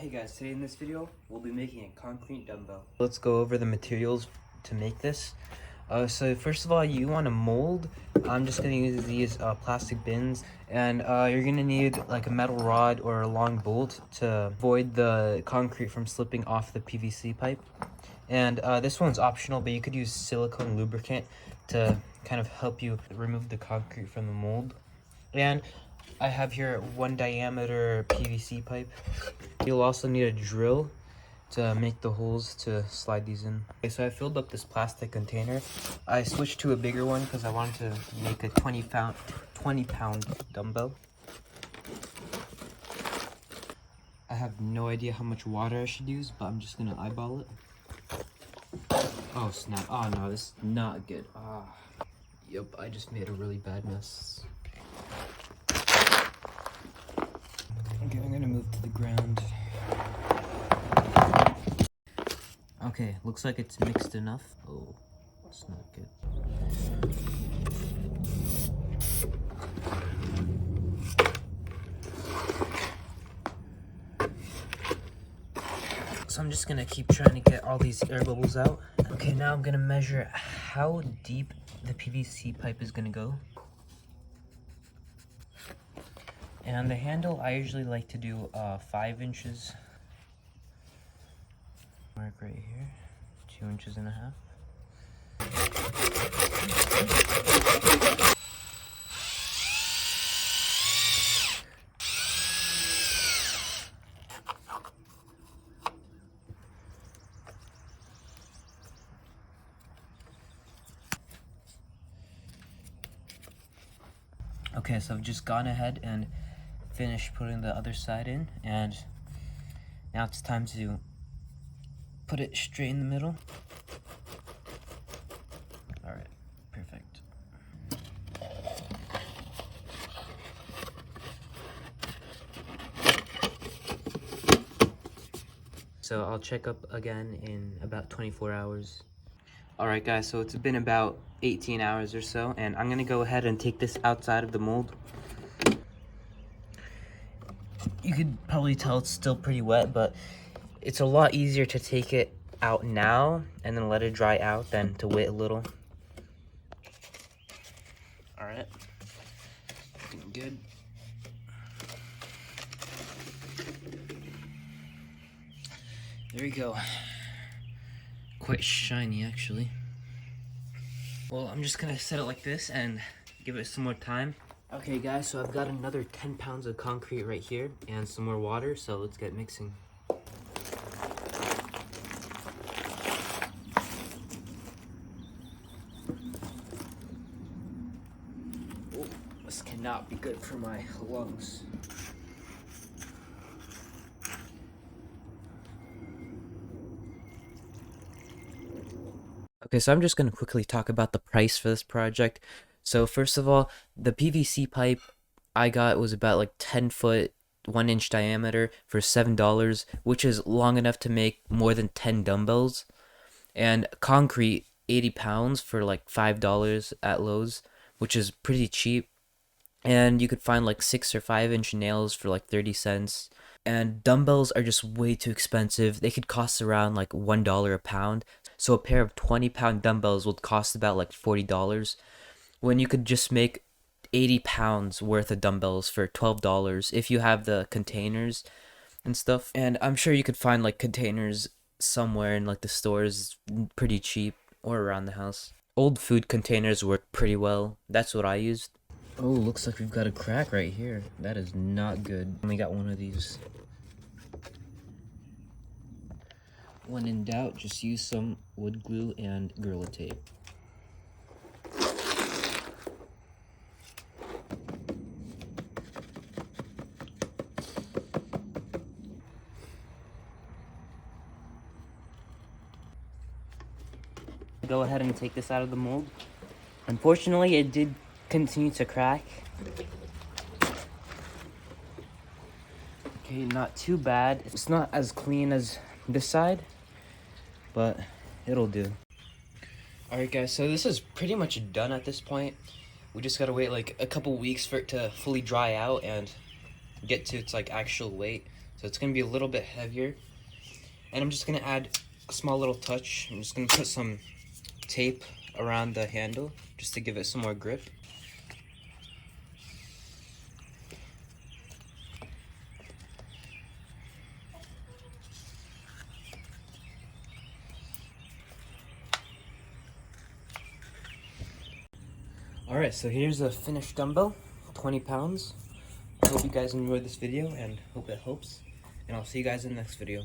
Hey guys, today in this video, we'll be making a concrete dumbbell. Let's go over the materials to make this. So first of all, you want a mold. I'm just gonna use these plastic bins, and you're gonna need like a metal rod or a long bolt to avoid the concrete from slipping off the PVC pipe. And this one's optional, but you could use silicone lubricant to kind of help you remove the concrete from the mold. And I have here 1 diameter PVC pipe. You'll also need a drill to make the holes to slide these in. Okay, so I filled up this plastic container. I switched to a bigger one because I wanted to make a 20 pound dumbbell. I have no idea how much water I should use, but I'm just gonna eyeball it. Oh snap, oh no, this is not good. Yep, I just made a really bad mess. Okay, I'm gonna move to the ground. Okay, looks like it's mixed enough. Oh, it's not good. So I'm just gonna keep trying to get all these air bubbles out. Okay, now I'm gonna measure how deep the PVC pipe is gonna go. And on the handle, I usually like to do 5 inches. Mark right here, 2.5 inches. Okay, so I've just gone ahead and finished putting the other side in, and now it's time to put it straight in the middle. All right, perfect. So I'll check up again in about 24 hours. All right guys, so it's been about 18 hours or so, and I'm gonna go ahead and take this outside of the mold. You could probably tell it's still pretty wet, but it's a lot easier to take it out now and then let it dry out than to wait a little. All right, looking good. There we go. Quite shiny, actually. Well, I'm just gonna set it like this and give it some more time. Okay guys, so I've got another 10 pounds of concrete right here and some more water, so let's get mixing. Oh, this cannot be good for my lungs. Okay, so I'm just going to quickly talk about the price for this project. So first of all, the PVC pipe I got was about like 10 foot, 1 inch diameter for $7, which is long enough to make more than 10 dumbbells. And concrete, 80 pounds for like $5 at Lowe's, which is pretty cheap. And you could find like 6 or 5 inch nails for like 30 cents. And dumbbells are just way too expensive. They could cost around like $1 a pound. So a pair of 20-pound dumbbells would cost about like $40, when you could just make 80 pounds worth of dumbbells for $12 if you have the containers and stuff. And I'm sure you could find like containers somewhere in like the stores pretty cheap or around the house. Old food containers work pretty well. That's what I used. Oh, looks like we've got a crack right here. That is not good. Only got one of these. When in doubt, just use some wood glue and Gorilla Tape. Go ahead and take this out of the mold. Unfortunately, it did continue to crack. Okay, not too bad. It's not as clean as this side, but it'll do. Alright guys, so this is pretty much done at this point. We just gotta wait like a couple weeks for it to fully dry out and get to its like actual weight. so it's gonna be a little bit heavier. And I'm just gonna add a small little touch. I'm just gonna put some tape around the handle just to give it some more grip. Alright, so here's a finished dumbbell, 20 pounds. I hope you guys enjoyed this video and hope it helps. And I'll see you guys in the next video.